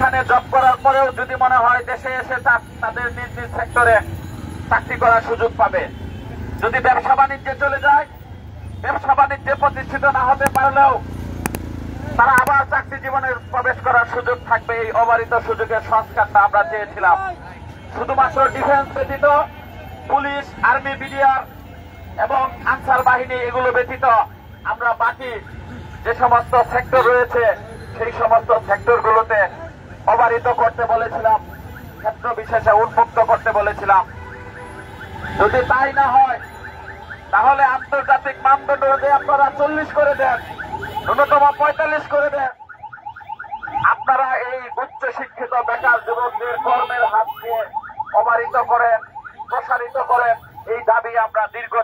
সেখানে জব করার পরেও যদি মনে হয় দেশে এসে তাদের নিজ নিজ সেক্টরে চাকরি করার সুযোগ পাবে। যদি ব্যবসা বাণিজ্যে চলে যায়, ব্যবসা বাণিজ্যে প্রতিষ্ঠিত না হতে পারলেও তারা আবার চাকরি জীবনে প্রবেশ করার সুযোগ থাকবে। এই অবারিত সুযোগের সংস্কারটা আমরা চেয়েছিলাম। শুধুমাত্র ডিফেন্স ব্যতীত পুলিশ, আর্মি, বিডিআর এবং আনসার বাহিনী এগুলো ব্যতীত আমরা বাকি যে সমস্ত সেক্টর রয়েছে সেই সমস্ত সেক্টরগুলোতে অবারিত করতে বলেছিলাম, ক্ষেত্র বিশেষে উন্মুক্ত করতে বলেছিলাম। যদি তাই না হয় তাহলে আন্তর্জাতিক মানদণ্ড অনুযায়ী আপনারা 40 করে দেন, ন্যূনতম 45 করে দেন। আপনারা এই উচ্চ শিক্ষিত বেকার যুবকদের কর্মের হাতকে অবারিত করেন, প্রসারিত করেন। এই দাবি আমরা দীর্ঘ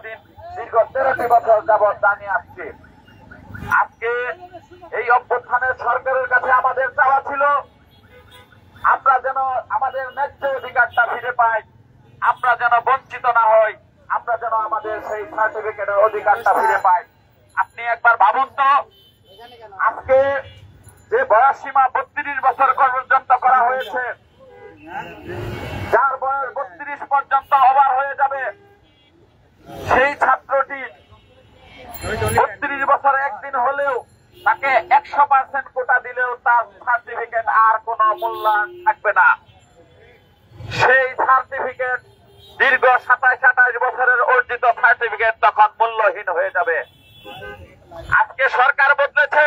13টি বছর যাবৎ জানিয়ে আসছি। আজকে এই অভ্যুত্থানের সরকারের কাছে আমাদের চাওয়া ছিল আমরা যেন আমাদের ন্যায্য অধিকারটা ফিরে পাই, আমরা যেন বঞ্চিত না হই, আমরা যেন আমাদের সেই সার্টিফিকেটের অধিকারটা ফিরে পাই। আপনি একবার ভাবুন তো, আজকে যে বয়স সীমা 32 বছর পর্যন্ত করা হয়েছে, যার বয়স 32 পর্যন্ত ওভার হয়ে যাবে, সেই ছাত্রটি 32 বছর একদিন হলেও তাকে 100% কোটা দিলেও তার সার্টিফিকেট আর কোন মূল্যায়ন থাকবে না। সেই সার্টিফিকেট দীর্ঘ 27-28 বছরের অর্জিত সার্টিফিকেট তখন মূল্যহীন হয়ে যাবে। আজকে সরকার বদলেছে,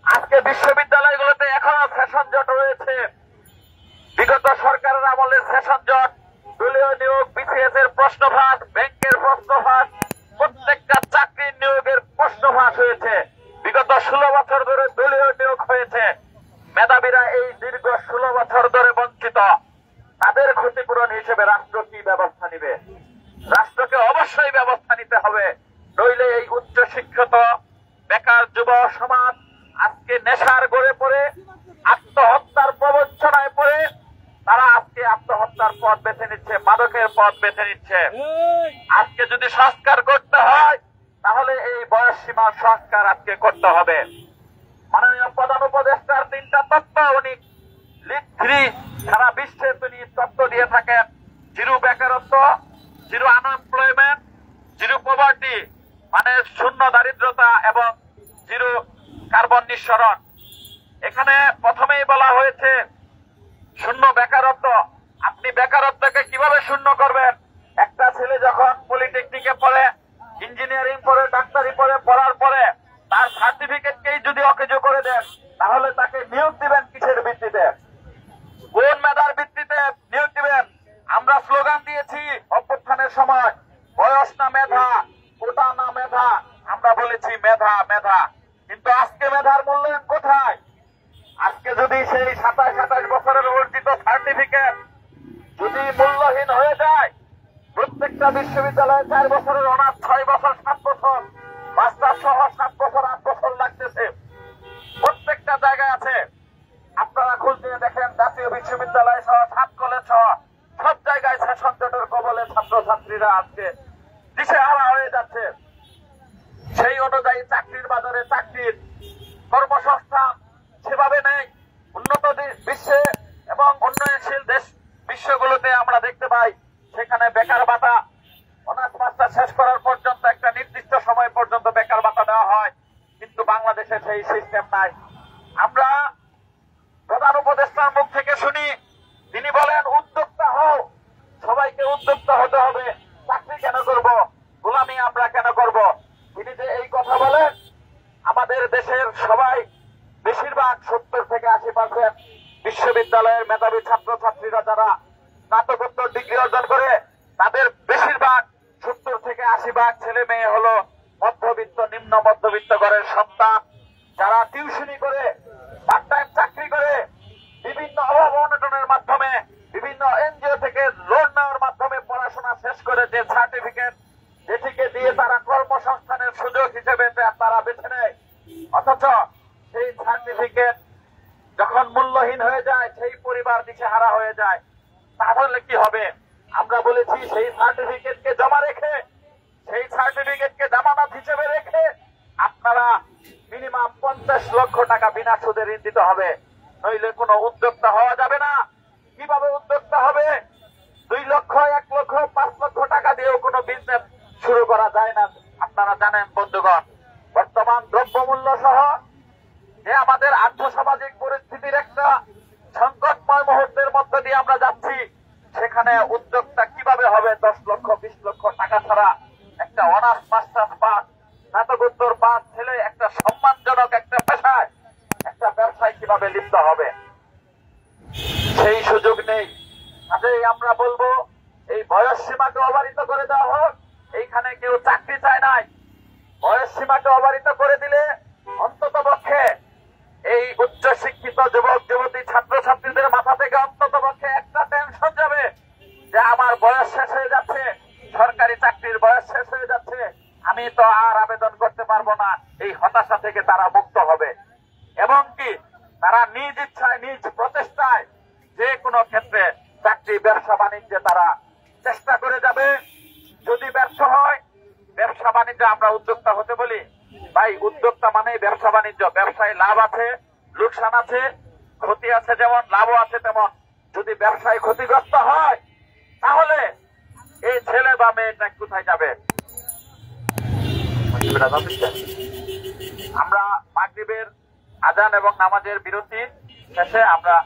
আজকে বিশ্ববিদ্যালয়গুলোতে এখনো সেশন জট রয়েছে। বিগত সরকারের আমলে সেশন জট, দলীয় নিয়োগ, বিসিএস এর প্রশ্নভাগ, ব্যাংকের প্রশ্নভাগ, প্রত্যেকটা চাকরির নিয়োগের প্রশ্নভাগ হয়েছে। বিগত 16 বছর ধরে দলীয় নিয়োগ হয়েছে। মেধাবীরা এই দীর্ঘ 16 বছর ধরে বঞ্চিত। তাদের ক্ষতিপূরণ হিসেবে রাষ্ট্র কি ব্যবস্থা নিবে? রাষ্ট্রকে অবশ্যই ব্যবস্থা নিতে হবে, নইলে এই উচ্চ শিক্ষিত বেকার যুব সমাজ আজকে নেশার গড়ে পড়ে, আত্মহত্যার প্রবঞ্চনায় পড়ে তারা আজকে আত্মহত্যার পথ বেছে নিচ্ছে, মাদকের পথ বেছে নিচ্ছে। আজকে যদি সংস্কার করতে হয় তাহলে এই বয়স সীমার সংস্কার আজকে করতে হবে। মাননীয় প্রধান উপদেষ্টার 3টা তত্ত্ব, উনি লিড 3 সারা বিশ্বে তিনি তত্ত্ব দিয়ে থাকেন। জিরো বেকারত্ব, জিরো আনএমপ্লয়মেন্ট, জিরো পভার্টি মানে শূন্য দারিদ্রতা এবং জিরো কার্বন নিঃসরণ। এখানে প্রথমেই বলা হয়েছে শূন্য বেকারত্ব। আপনি বেকারত্বকে কিভাবে শূন্য করবেন? একটা ছেলে যখন পলিটেকনিকে পড়ে, ইঞ্জিনিয়ারিং পড়ে, ডাক্তারি পড়ে, পড়ার পরে তার সার্টিফিকেটকেই যদি অকেজো করে দেন তাহলে তাকে নিয়োগ দিবেন কিসের ভিত্তিতে? কোন মেধার ভিত্তিতে নিয়োগ দিবেন? আমরা স্লোগান দিয়েছি অভ্যুত্থানের সময়, বয়স না মেধা, কোটা না মেধা, আমরা বলেছি মেধা মেধা। কিন্তু আজকে মেধার মূল্যায়ন কোথায়? আজকে যদি সেই 27-28 বছরের অর্জিত সার্টিফিকেট যদি মূল্যহীন হয়ে যায়, প্রত্যেকটা বিশ্ববিদ্যালয়ে 4 বছরের অনার্স, 6 বছর, 7 বছর, মাস্টার সহ 7 বছর, 8 বছর লাগতেছে, প্রত্যেকটা জায়গায় আছে। আপনারা খোঁজ নিয়ে দেখেন, জাতীয় বিশ্ববিদ্যালয় সহ 7 কলেজ সহ সব জায়গায় সেশন জটের কবলে ছাত্রছাত্রীরা আজকে দিশেহারা হয়ে যাচ্ছে। সেই অনুযায়ী চাকরির বাজারে চাকরির কর্মসংস্থান সেভাবে নেই। উন্নত বিশ্বে এবং উন্নয়নশীল দেশ বিশ্বগুলোতে আমরা দেখতে পাই সেখানে বেকার ভাতা অনার্স মাস্টার শেষ করার পর্যন্ত একটা নির্দিষ্ট সময় পর্যন্ত বেকার ভাতা দেওয়া হয়, কিন্তু বাংলাদেশে সেই সিস্টেম নাই। আমরা প্রধান উপদেষ্টার মুখ থেকে শুনি, তিনি বলেন উদ্যোক্তা হও, সবাইকে উদ্যোক্তা হতে হবে, চাকরি কেন করব, গোলামি আমরা কেন করব? তিনি যে এই কথা বলেন, আমাদের দেশের সবাই বেশিরভাগ 70 থেকে 80% বিশ্ববিদ্যালয়ের মেধাবী ছাত্রছাত্রীরা যারা স্নাতকোত্তর ডিগ্রি অর্জন করে তাদের বেশিরভাগ 70 থেকে 80% ছেলে মেয়ে হলো মধ্যবিত্ত, নিম্ন মধ্যবিত্ত ঘরের সন্তান, যারা টিউশনি করে, পার্ট টাইম চাকরি করে, বিভিন্ন অভাব অনটনের মাধ্যমে, বিভিন্ন এনজিও থেকে লোন নেওয়ার মাধ্যমে পড়াশোনা শেষ করে যে সার্টিফিকেট, যেটিকে দিয়ে তারা কর্মসংস্থানের সুযোগ হিসেবে তারা বেছে নেয়, অথচ সেই সার্টিফিকেট যখন মূল্যহীন হয়ে যায় সেই পরিবার দিশেহারা হয়ে যায়। তাহলে কি হবে? আমরা বলেছি সেই সার্টিফিকেটকে জমা রেখে, সেই সার্টিফিকেটকে জামানত হিসেবে রেখে আপনারা মিনিমাম 50 লক্ষ টাকা বিনা সুদে ঋণ দিতে হবে। নইলে কোনো উদ্যোক্তা হওয়া যাবে না। কিভাবে উদ্যোক্তা হবে? 2 লক্ষ, 1 লক্ষ, 5 লক্ষ টাকা দিয়েও কোনো বিজনেস শুরু করা যায় না। আপনারা জানেন বন্ধুগণ, বর্তমান দ্রব্যমূল্য সহ যে আমাদের আর্থসামাজিক পরিস্থিতির একটা সংকটময় মুহূর্তের মধ্য দিয়ে আমরা যাচ্ছি, সেখানে উদ্যোক্তা কিভাবে হবে? 10 লক্ষ 20 লক্ষ টাকা ছাড়া একটা অনার্স মাস্টার্স পাস, স্নাতকোত্তর পাস ছেলে একটা সম্মানজনক একটা পেশায়, একটা ব্যবসায় কিভাবে লিপ্ত হবে? সেই সুযোগ নেই। কাজেই আমরা বলবো এই বয়স সীমাকে অবারিত করে দেওয়া হোক। এইখানে কেউ চাকরি চায় নাই, বয়স সীমাকে অবারিত করে দিলে অন্তত পক্ষে এই উচ্চ শিক্ষিত যুবক যুবতী ছাত্রছাত্রীদের মাথা থেকে অন্তত পক্ষে একটা টেনশন যাবে যে আমার বয়স শেষ হয়ে যাচ্ছে, সরকারি চাকরির বয়স শেষ হয়ে যাচ্ছে, আমি তো আর আবেদন করতে পারবো না। এই হতাশা থেকে তারা মুক্ত হবে এবং কি তারা নিজ ইচ্ছায় নিজ প্রচেষ্টায় যে কোনো ক্ষেত্রে চাকরি ব্যবসা বাণিজ্যে তারা চেষ্টা করে যাবে। যদি ব্যর্থ হয়, ব্যবসা বাণিজ্য আমরা উদ্যোক্তা হতে বলি। ভাই, উদ্যোক্তা মানে ব্যবসা বাণিজ্য, ব্যবসায় লাভ আছে, লোকসান আছে, ক্ষতি আছে, যেমন লাভও আছে তেমন। যদি ব্যবসায় ক্ষতিগ্রস্ত হয় তাহলে এই ছেলে বা মেয়েটা কোথায় যাবে? আমরা মাগরিবের আজান এবং নামাজের বিরতি শেষে আমরা